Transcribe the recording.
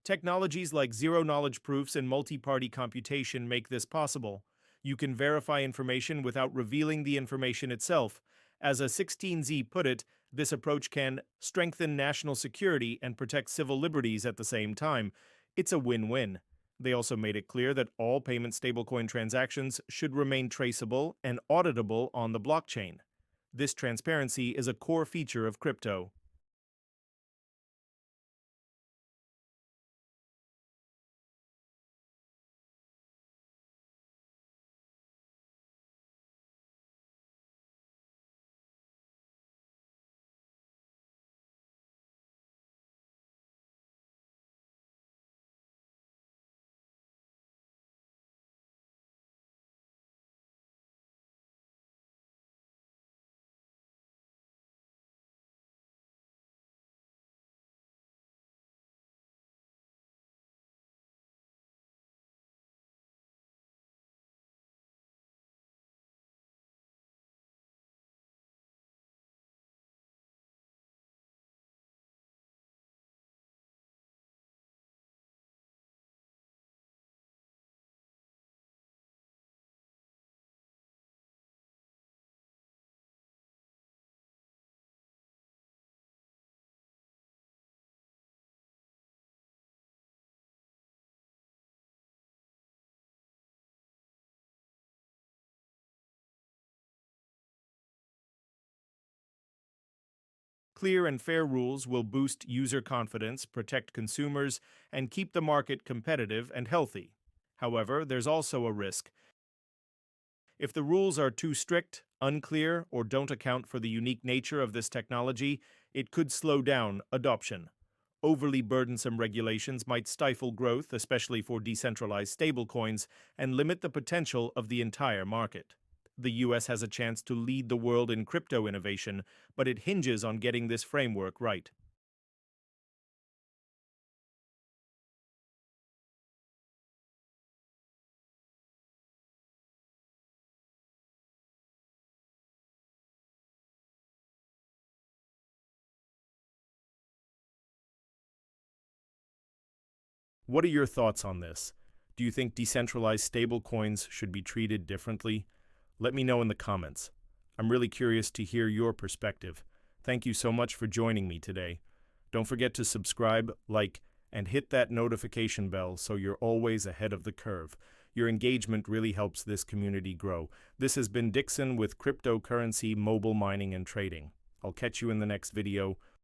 Technologies like zero-knowledge proofs and multi-party computation make this possible. You can verify information without revealing the information itself. As a16z put it, this approach can strengthen national security and protect civil liberties at the same time. It's a win-win. They also made it clear that all payment stablecoin transactions should remain traceable and auditable on the blockchain. This transparency is a core feature of crypto. Clear and fair rules will boost user confidence, protect consumers, and keep the market competitive and healthy. However, there's also a risk. If the rules are too strict, unclear, or don't account for the unique nature of this technology, it could slow down adoption. Overly burdensome regulations might stifle growth, especially for decentralized stablecoins, and limit the potential of the entire market. The US has a chance to lead the world in crypto innovation, but it hinges on getting this framework right. What are your thoughts on this? Do you think decentralized stablecoins should be treated differently? Let me know in the comments. I'm really curious to hear your perspective. Thank you so much for joining me today. Don't forget to subscribe, like, and hit that notification bell so you're always ahead of the curve. Your engagement really helps this community grow. This has been Dixon with cryptocurrency, mobile mining, and trading. I'll catch you in the next video.